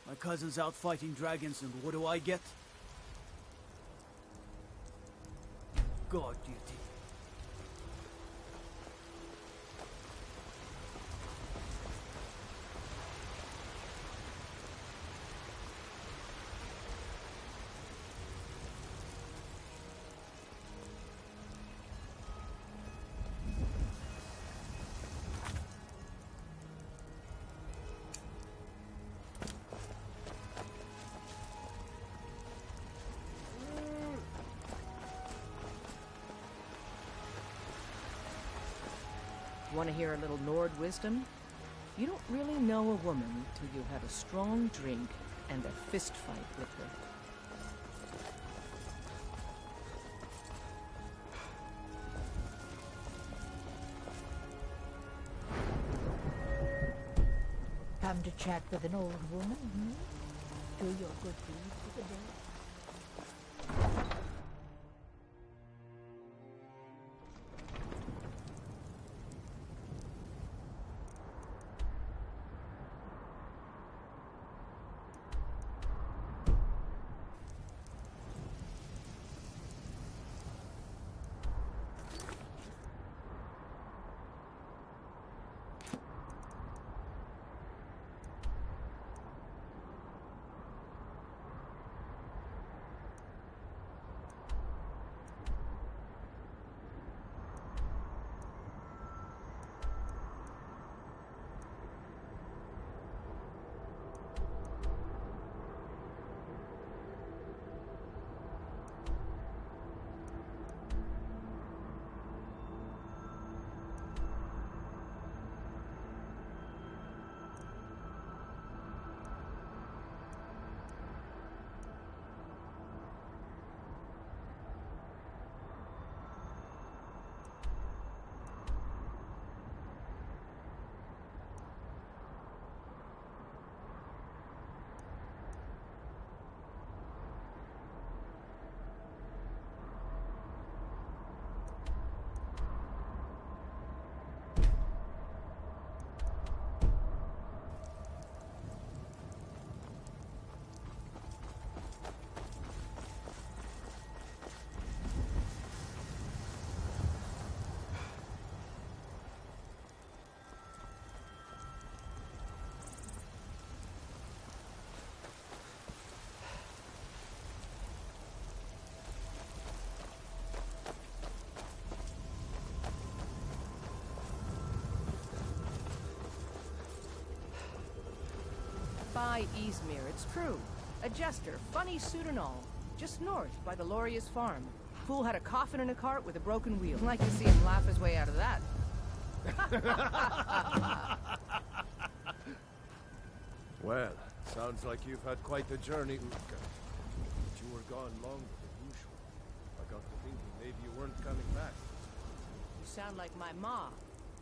My cousin's out fighting dragons, and what do I get? Guard duty. Want to hear a little Nord wisdom? You don't really know a woman till you have a strong drink and a fist fight with her. Come to chat with an old woman, hmm? Do your good deed for the day. By Izmir, it's true. A jester, funny suit and all. Just north, by the Loria's farm. Fool had a coffin in a cart with a broken wheel. Like to see him laugh his way out of that. Well, sounds like you've had quite the journey, Utka. But you were gone longer than usual. I got to thinking maybe you weren't coming back. You sound like my ma.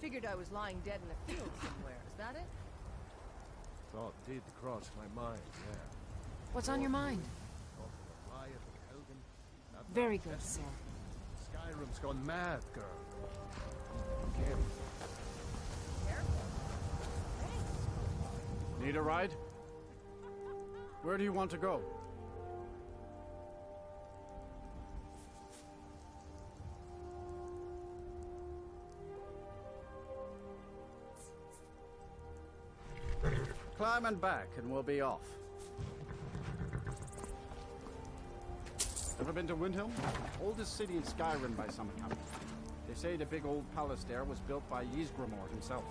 Figured I was lying dead in a field somewhere. Is that it? Thought did cross my mind, yeah. What's on your mind? Helgen. Very good, sir. Skyrim's gone mad, girl. Need a ride? Where do you want to go? Climb and back, and we'll be off. Ever been to Windhelm? Oldest city in Skyrim by some account. They say the big old palace there was built by Ysgramor himself.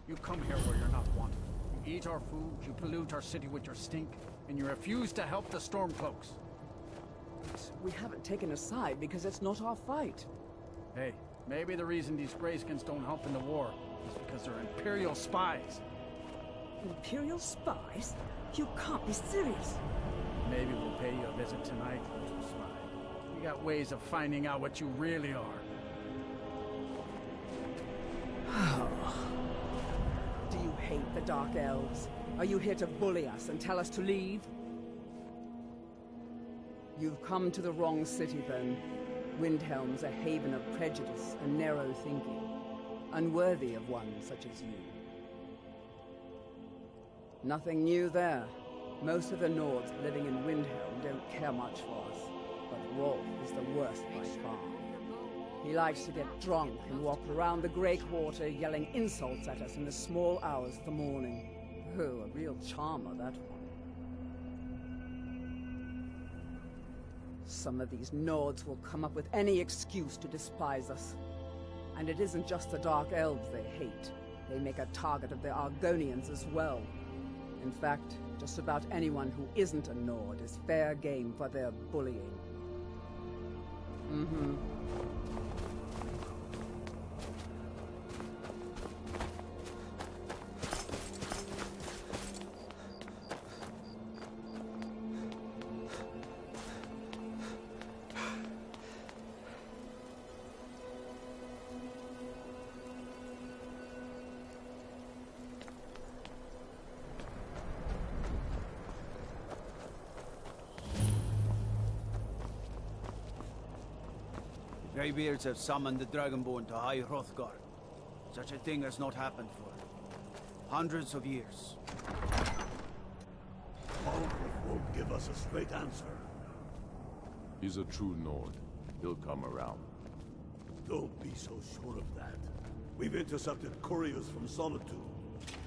You come here where you're not wanted. You eat our food, you pollute our city with your stink, and you refuse to help the Stormcloaks. We haven't taken a side because it's not our fight. Hey, maybe the reason these Greyskins don't help in the war is because they're Imperial spies. Imperial spies? You can't be serious. Maybe we'll pay you a visit tonight, little spy. We got ways of finding out what you really are. Do you hate the Dark Elves? Are you here to bully us and tell us to leave? You've come to the wrong city, then. Windhelm's a haven of prejudice and narrow thinking, unworthy of one such as you. Nothing new there. Most of the Nords living in Windhelm don't care much for us, but Rolf is the worst by far. He likes to get drunk and walk around the Grey Quarter yelling insults at us in the small hours of the morning. Oh, a real charmer, that one. Some of these Nords will come up with any excuse to despise us. And it isn't just the Dark Elves they hate. They make a target of the Argonians as well. In fact, just about anyone who isn't a Nord is fair game for their bullying. Mm-hmm. Greybeards have summoned the Dragonborn to High Hrothgar. Such a thing has not happened for hundreds of years. Balgruuf won't give us a straight answer. He's a true Nord. He'll come around. Don't be so sure of that. We've intercepted couriers from Solitude.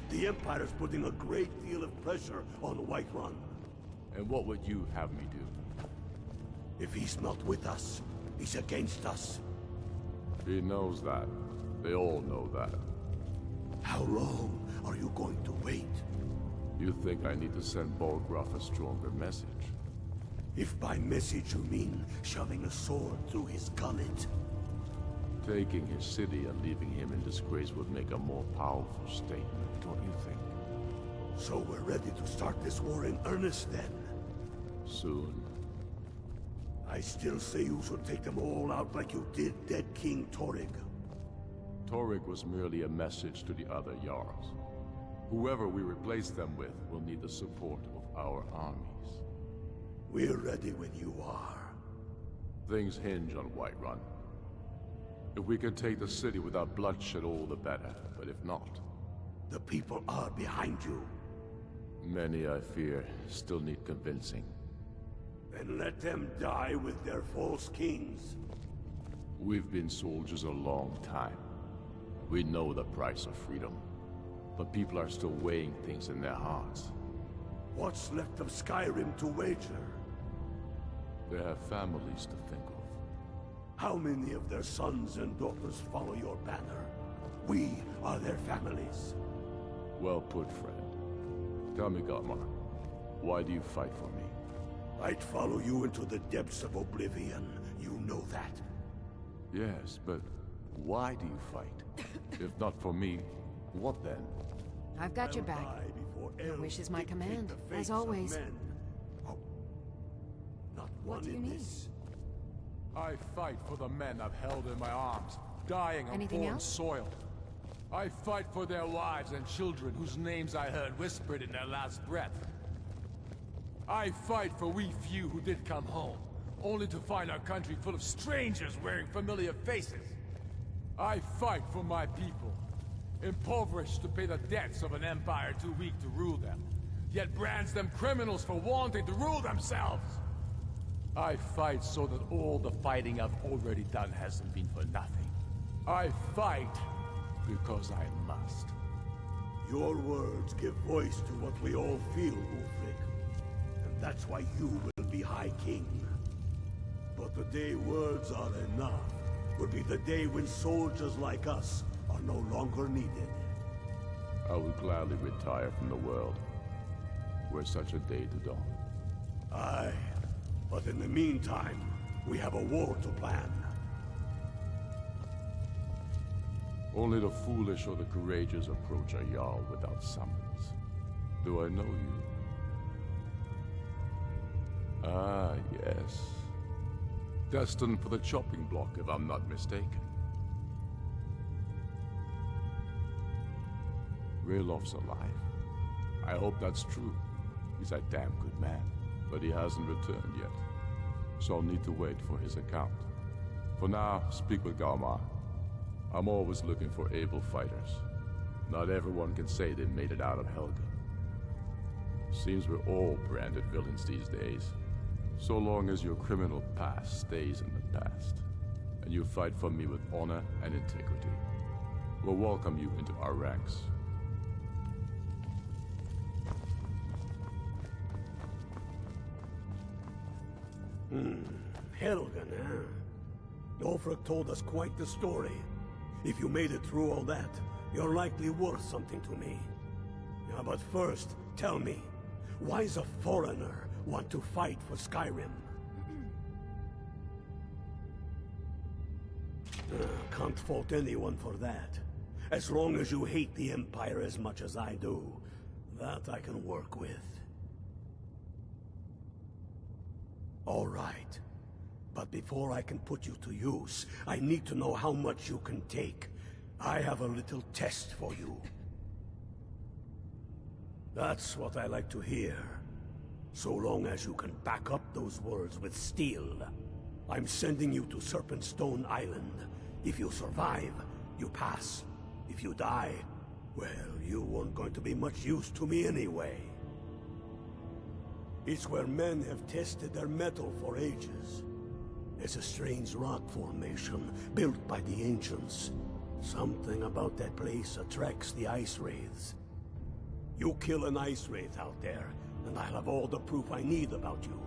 The Empire's putting a great deal of pressure on Whiterun. And what would you have me do? If he's not with us, he's against us. He knows that. They all know that. How long are you going to wait? You think I need to send Balgruuf a stronger message? If by message you mean shoving a sword through his gullet. Taking his city and leaving him in disgrace would make a more powerful statement, don't you think? So we're ready to start this war in earnest then? Soon. I still say you should take them all out like you did dead King Torrig. Torrig was merely a message to the other Jarls. Whoever we replace them with will need the support of our armies. We're ready when you are. Things hinge on Whiterun. If we can take the city without bloodshed, all the better. But if not... The people are behind you. Many, I fear, still need convincing. Then let them die with their false kings. We've been soldiers a long time. We know the price of freedom. But people are still weighing things in their hearts. What's left of Skyrim to wager? They have families to think of. How many of their sons and daughters follow your banner? We are their families. Well put, friend. Tell me, Gotmar, why do you fight for me? I'd follow you into the depths of oblivion. You know that. Yes, but why do you fight? If not for me, what then? I've got your back. Die before Your elves wish is my dictate command, the as fates of always. men. Oh. Not one do you in need? this. I fight for the men I've held in my arms, dying on Anything foreign else? soil. I fight for their wives and children whose names I heard whispered in their last breath. I fight for we few who did come home, only to find our country full of strangers wearing familiar faces. I fight for my people, impoverished to pay the debts of an empire too weak to rule them, yet brands them criminals for wanting to rule themselves. I fight so that all the fighting I've already done hasn't been for nothing. I fight because I must. Your words give voice to what we all feel, Ulfric. And that's why you will be High King. But the day words are enough will be the day when soldiers like us are no longer needed. I would gladly retire from the world, were such a day to dawn. Aye. But in the meantime, we have a war to plan. Only the foolish or the courageous approach a Jarl without summons. Do I know you? Ah, yes. Destined for the chopping block, if I'm not mistaken. Railof's alive. I hope that's true. He's a damn good man, but he hasn't returned yet. So I'll need to wait for his account. For now, speak with Galmar. I'm always looking for able fighters. Not everyone can say they made it out of Helgen. Seems we're all branded villains these days. So long as your criminal past stays in the past, and you fight for me with honor and integrity, we'll welcome you into our ranks. Helgen, huh? Ulfric told us quite the story. If you made it through all that, you're likely worth something to me. Yeah, but first, tell me, why does a foreigner want to fight for Skyrim? Can't fault anyone for that. As long as you hate the Empire as much as I do, that I can work with. All right. But before I can put you to use, I need to know how much you can take. I have a little test for you. That's what I like to hear. So long as you can back up those words with steel. I'm sending you to Serpentstone Island. If you survive, you pass. If you die, well, you weren't going to be much use to me anyway. It's where men have tested their metal for ages. It's a strange rock formation built by the ancients. Something about that place attracts the ice wraiths. You kill an ice wraith out there, and I'll have all the proof I need about you.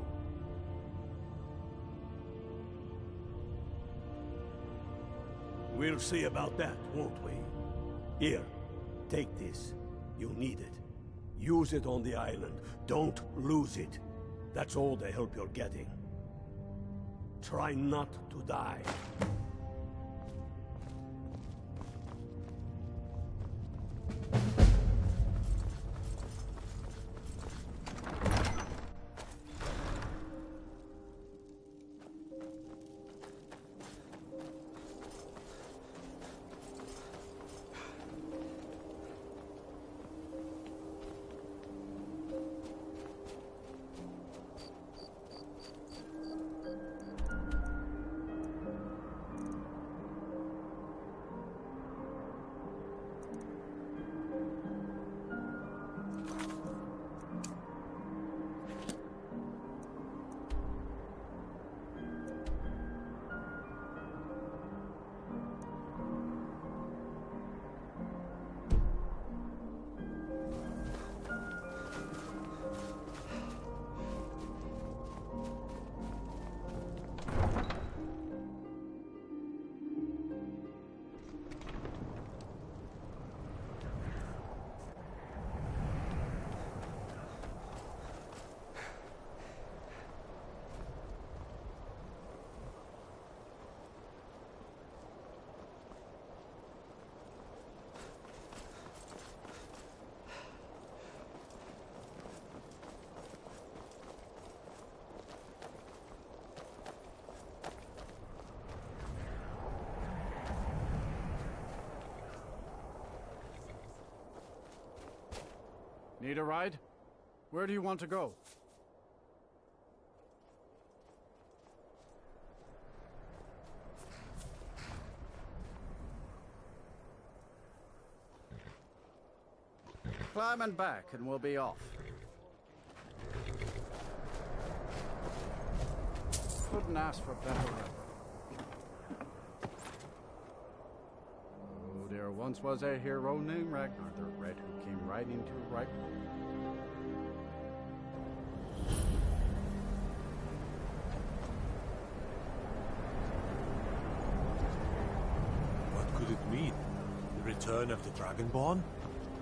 We'll see about that, won't we? Here, take this. You'll need it. Use it on the island. Don't lose it. That's all the help you're getting. Try not to die. Need a ride? Where do you want to go? Climb and back and we'll be off. Couldn't ask for better weather. Oh, there once was a hero named Ragnar the Red who came riding to right. What could it mean? The return of the Dragonborn?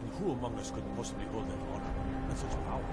And who among us could possibly hold that honor and such power?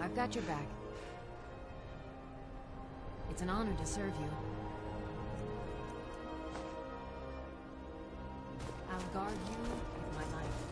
I've got your back. It's an honor to serve you. I'll guard you with my life.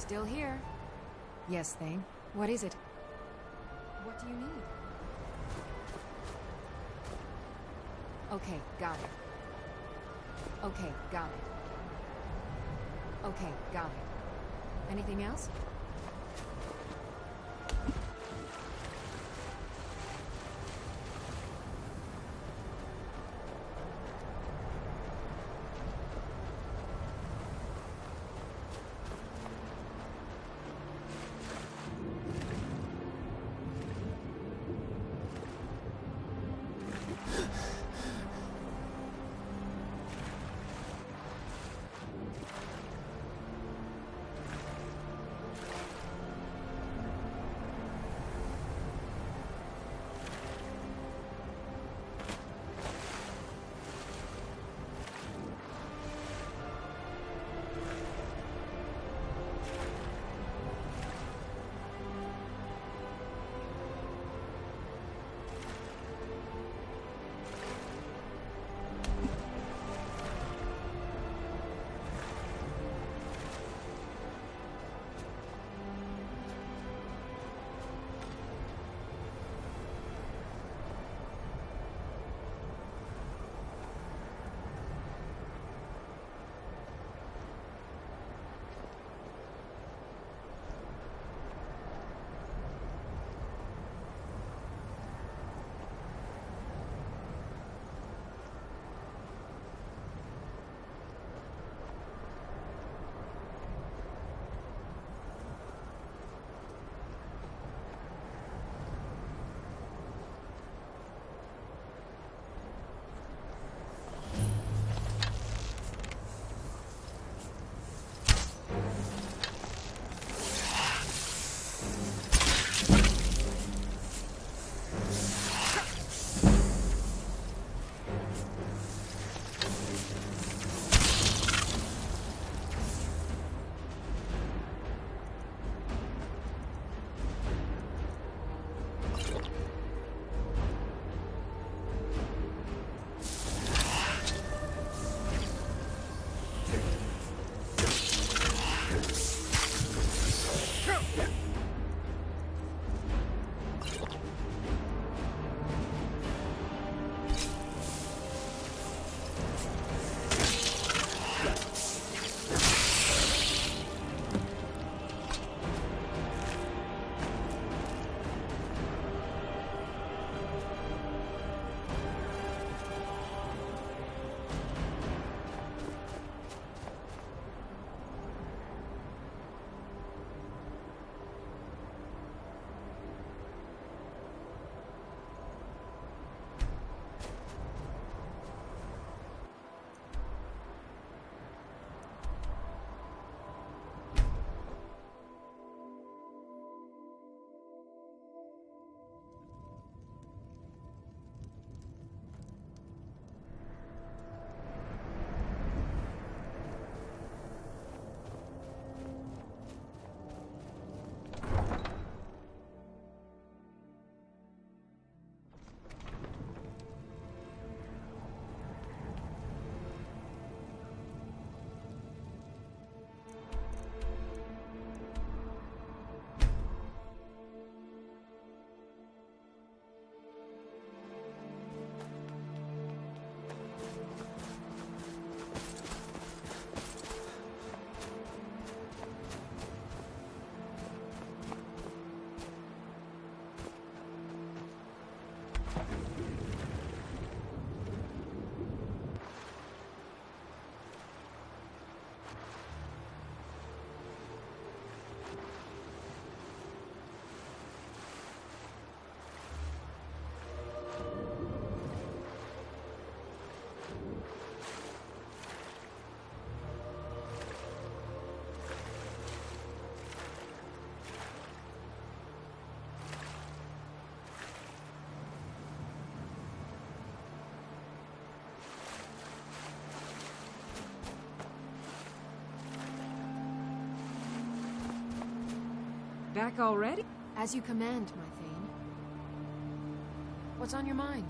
Still here. Yes, Thane. What is it? What do you need? Okay, got it. Okay, got it. Okay, got it. Anything else? Back already? As you command, my Thane. What's on your mind?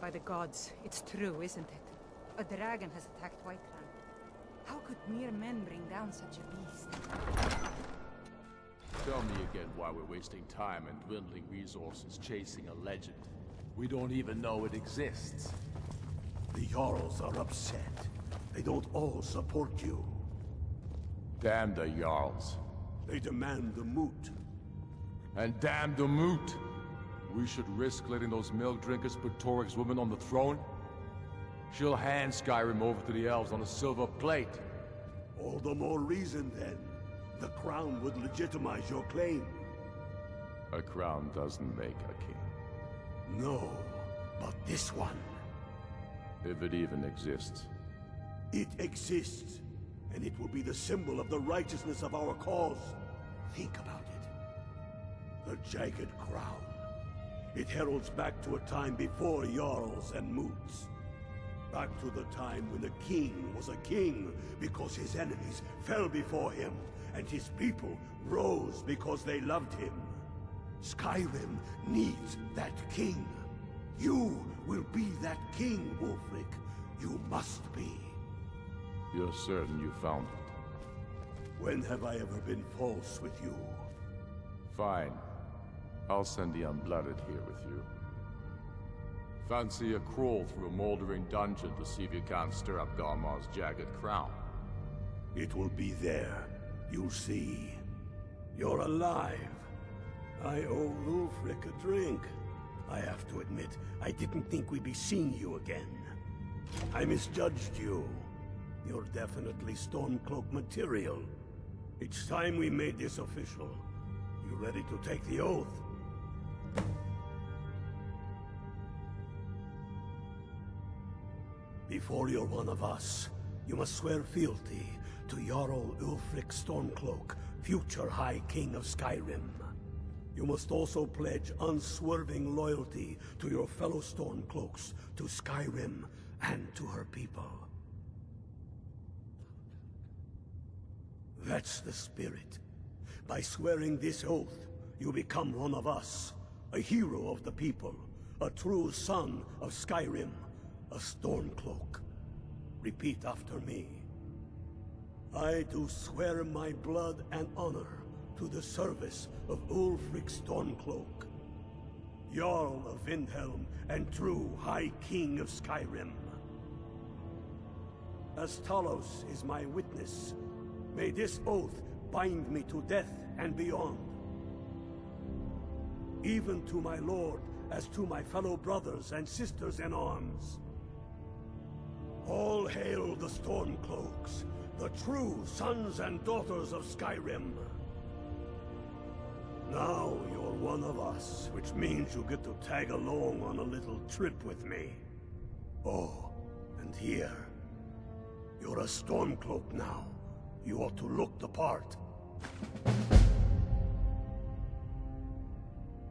By the gods, it's true, isn't it? A dragon has attacked Whiterun. How could mere men bring down such a beast? Tell me again why we're wasting time and dwindling resources chasing a legend. We don't even know it exists. The Jarls are upset. They don't all support you. Damn the Jarls. They demand the moot. And damn the moot! We should risk letting those milk drinkers put Torik's woman on the throne? She'll hand Skyrim over to the elves on a silver plate. All the more reason, then. The crown would legitimize your claim. A crown doesn't make a king. No, but this one. If it even exists. It exists, and it will be the symbol of the righteousness of our cause. Think about it. The jagged crown. It heralds back to a time before Jarls and Moots. Back to the time when the king was a king because his enemies fell before him, and his people rose because they loved him. Skyrim needs that king. You will be that king, Ulfric. You must be. You're certain you found it? When have I ever been false with you? Fine. I'll send the Unblooded here with you. Fancy a crawl through a moldering dungeon to see if you can't stir up Garmar's jagged crown. It will be there. You'll see. You're alive. I owe Ulfric a drink. I have to admit, I didn't think we'd be seeing you again. I misjudged you. You're definitely Stormcloak material. It's time we made this official. You ready to take the oath? Before you're one of us, you must swear fealty to Jarl Ulfric Stormcloak, future High King of Skyrim. You must also pledge unswerving loyalty to your fellow Stormcloaks, to Skyrim, and to her people. That's the spirit. By swearing this oath, you become one of us, a hero of the people, a true son of Skyrim, a Stormcloak. Repeat after me. I do swear my blood and honor to the service of Ulfric Stormcloak, Jarl of Windhelm and true High King of Skyrim. As Talos is my witness, may this oath bind me to death and beyond. Even to my lord, as to my fellow brothers and sisters in arms. All hail the Stormcloaks, the true sons and daughters of Skyrim. Now you're one of us, which means you get to tag along on a little trip with me. Oh, and here. You're a Stormcloak now. You ought to look the part.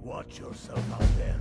Watch yourself out there.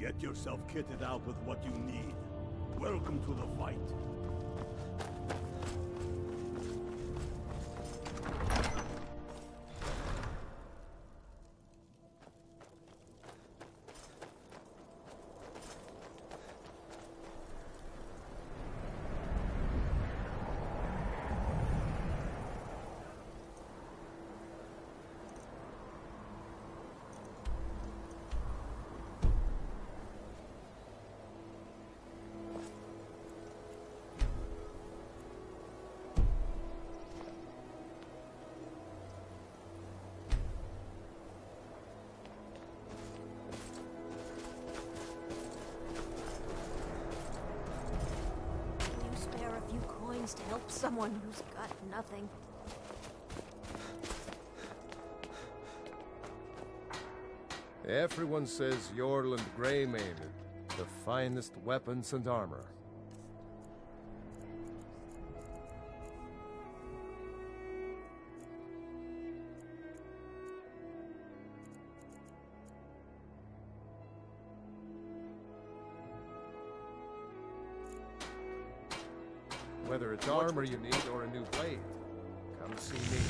Get yourself kitted out with what you need. Welcome to the fight. To help someone who's got nothing. Everyone says Yorland Greymane, the finest weapons and armor. Whether it's armor you need or a new blade, come see me.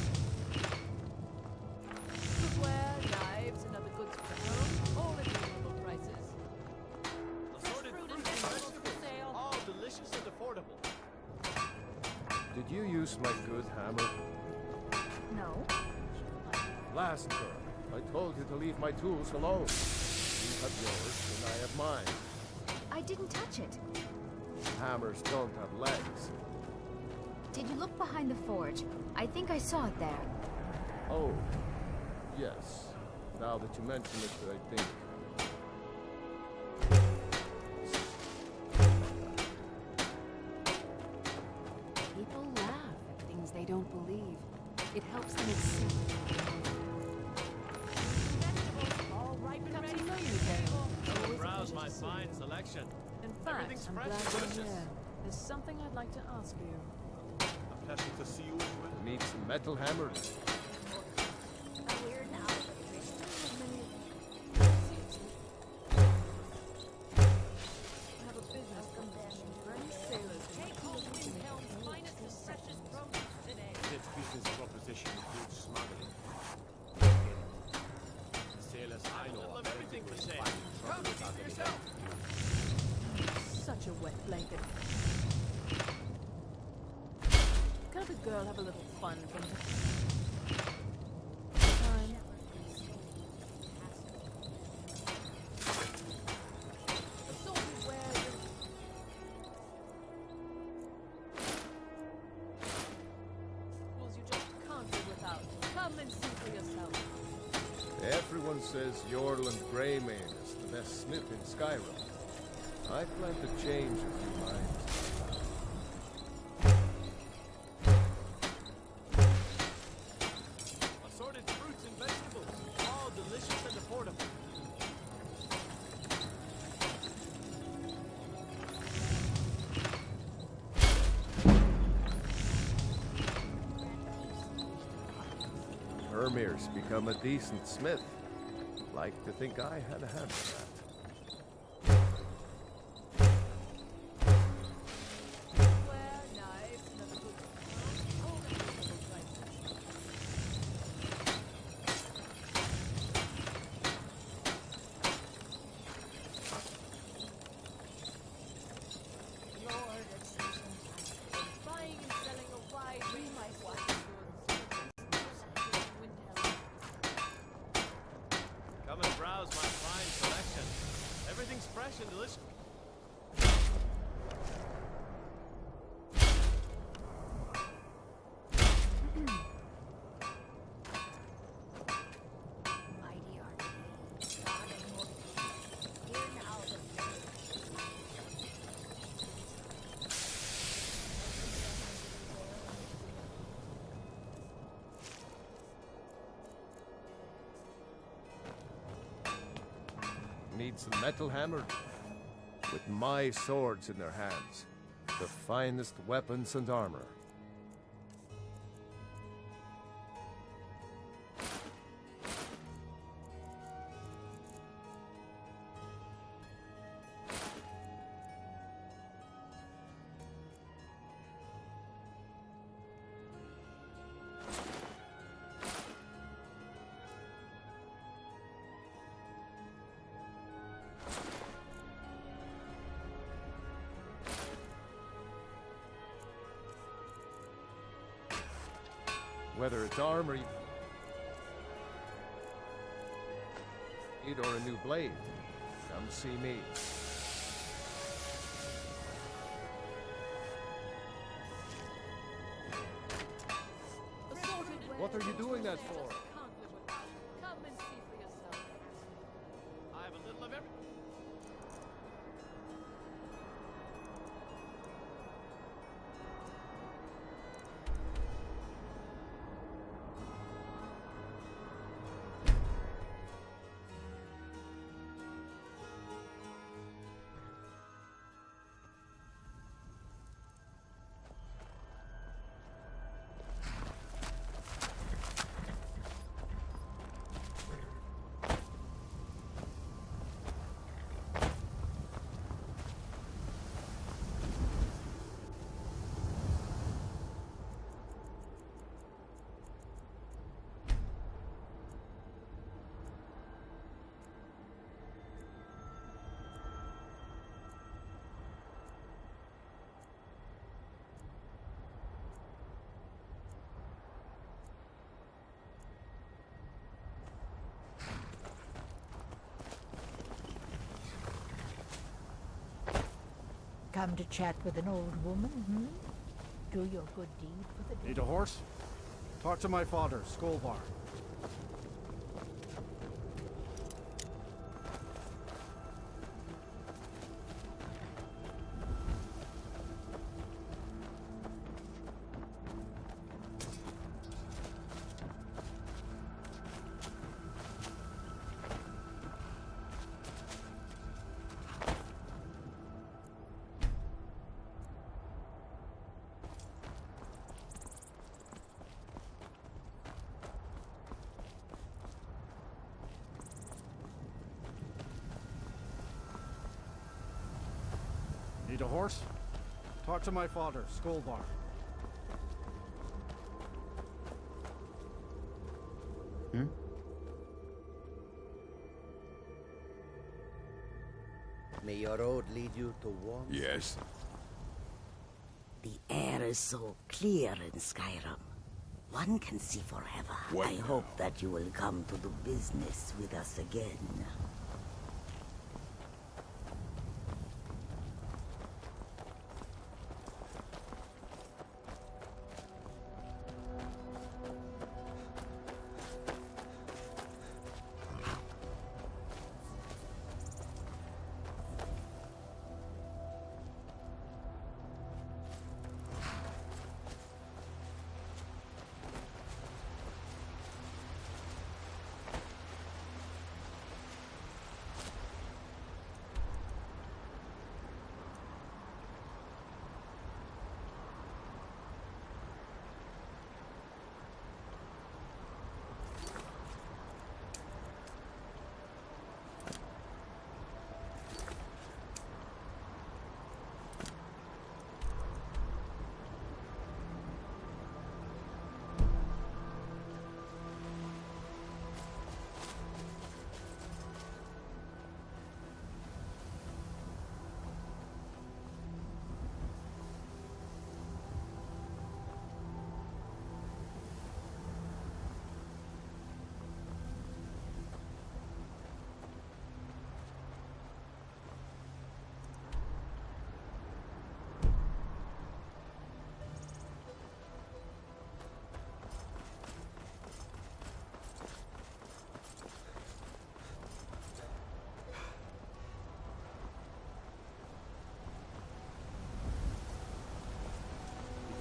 Cookware, knives, and other goods for home, all at reasonable prices. Assorted fruit and vegetables for sale. All delicious and affordable. Did you use my good hammer? No. Last turn, I told you to leave my tools alone. You have yours, and I have mine. I didn't touch it. Hammers don't have legs. Did you look behind the forge? I think I saw it there. Oh, yes. Now that you mention it, I think. People laugh at things they don't believe. It helps them accept. All ripe and ready for you, Come and browse my fine selection. In fact, Everything's I'm fresh glad and you're delicious. here. There's something I'd like to ask you. A pleasure to see you. Need some metal hammers. I have a business proposition for any sailors. Take home Windhelm's finest and precious produce today. This business proposition includes smuggling. Sailors I know of everything for sale. Come and see for yourself. Such a wet blanket. Can't a girl have a little fun from time? Assorted wares. Tools you just can't do without. Come and see for yourself. Everyone says Yorland Greymane is the best smith in Skyrim. I plan to change a few minds. Assorted fruits and vegetables. All delicious and affordable. Hermir's become a decent smith. Like to think I had a hand in that. Cookware, knives, and other goods for home, all at reasonable prices. Buying and selling a wide range of goods. Windhelm. Come and browse my fine selection. Everything's fresh and delicious. Mighty arcade. God of Lord. Here now the Need some metal hammers. With my swords in their hands. The finest weapons and armor. Whether it's armor you need or a new blade, come see me. Assorted What are you wares doing that you for? just can't live without. Come and see for yourself. I have a little of everything. come to chat with an old woman, hmm? Do your good deed for the day. Need a horse? Talk to my father, Skolvar. Need a horse? Talk to my father, Skolvar. May your road lead you to warmth? Yes. The air is so clear in Skyrim. One can see forever. What I now? hope that you will come to do business with us again.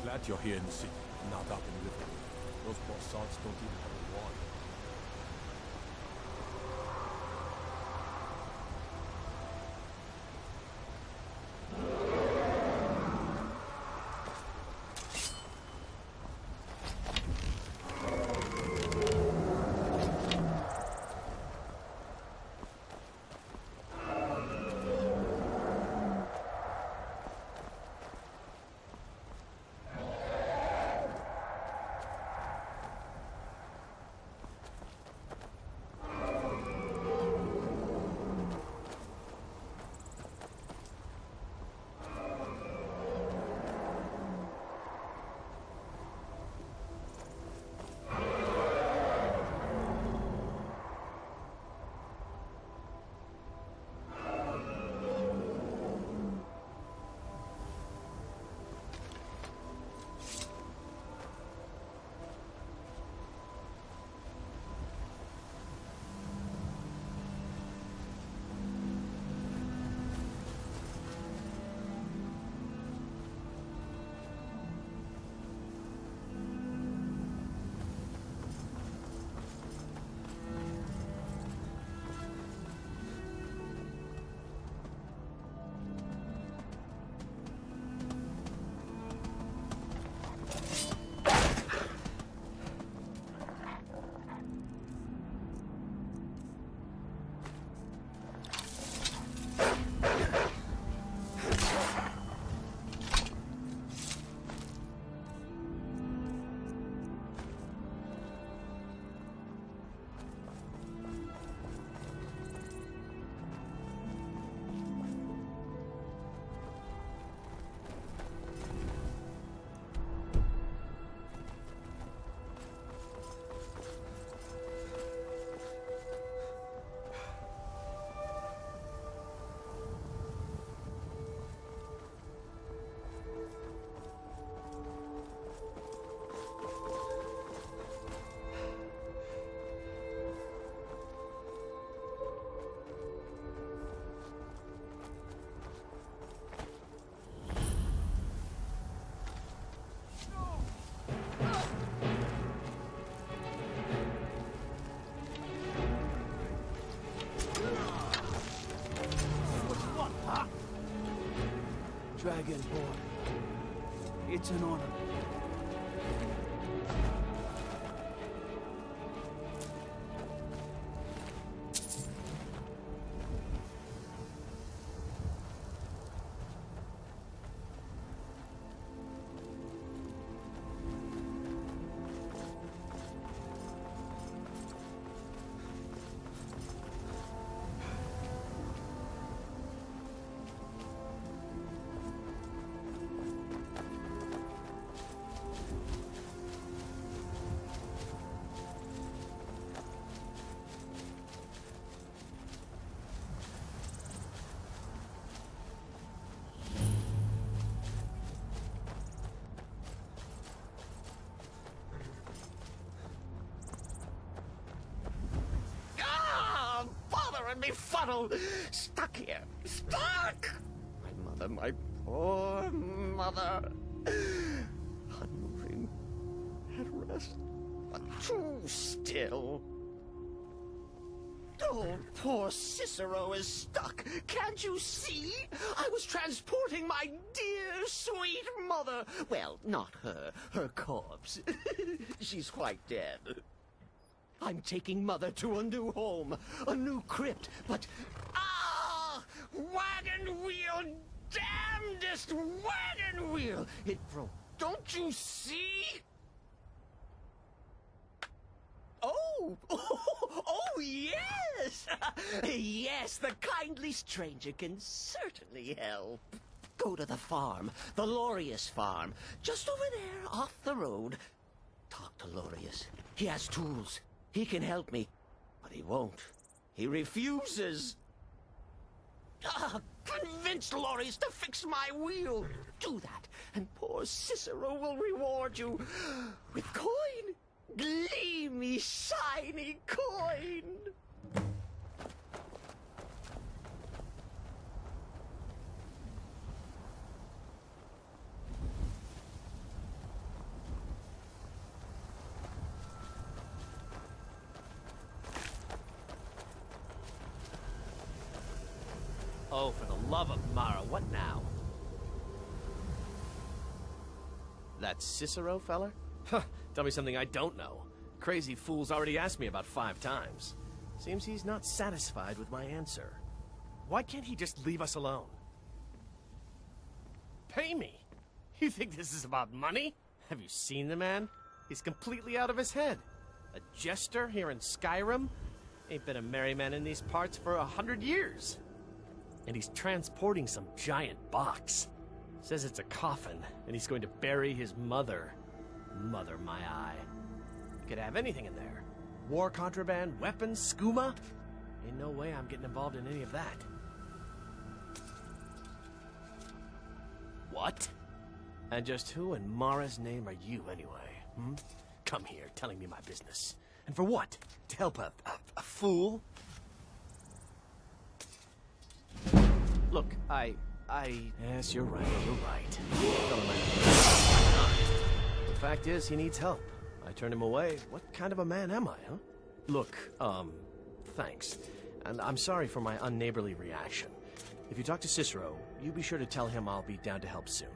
Glad you're here in the city, not up in the river. Those poor sods don't even have a water. Dragonborn. It's an honor. Me funnel! Stuck here! Stuck! My mother, my poor mother. Unmoving. At rest. But too still. Oh, poor Cicero is stuck. Can't you see? I was transporting my dear, sweet mother. Well, not her. Her corpse. She's quite dead. I'm taking Mother to a new home, a new crypt, but... Ah! Wagon wheel! Damnedest wagon wheel! It broke. Don't you see? Oh! Oh, yes! Yes, the kindly stranger can certainly help. Go to the farm, the Lorius farm, just over there, off the road. Talk to Lorius. He has tools. He can help me, but he won't. He refuses. Convince Lorius to fix my wheel. Do that, and poor Cicero will reward you with coin. Gleamy, shiny coin. Oh, for the love of Mara, what now? That Cicero fella? Huh, tell me something I don't know. Crazy fool's already asked me about 5 times. Seems he's not satisfied with my answer. Why can't he just leave us alone? Pay me? You think this is about money? Have you seen the man? He's completely out of his head. A jester here in Skyrim? Ain't been a merry man in these parts for 100 years. And he's transporting some giant box. Says it's a coffin, and he's going to bury his mother. Mother, my eye. You could have anything in there. War contraband, weapons, skooma. Ain't no way I'm getting involved in any of that. What? And just who in Mara's name are you, anyway? Hmm? Come here, telling me my business. And for what? To help a fool? Look, Yes, you're right, you're right. The fact is, he needs help. I turned him away. What kind of a man am I, huh? Look, thanks. And I'm sorry for my unneighborly reaction. If you talk to Cicero, you be sure to tell him I'll be down to help soon.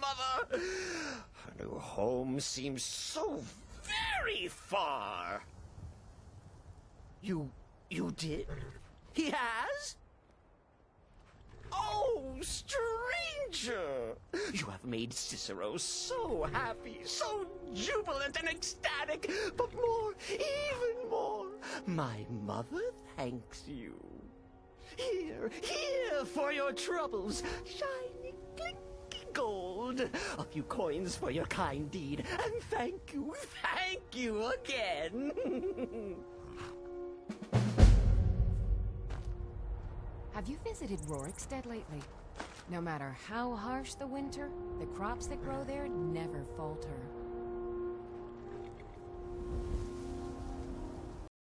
Mother! Her new home seems so very far. You did? He has? Oh, stranger! You have made Cicero so happy, so jubilant and ecstatic, but more, even more, my mother thanks you. Here for your troubles, shiny, clinky gold. A few coins for your kind deed, and thank you again. Have you visited Rorikstead lately? No matter how harsh the winter, the crops that grow there never falter.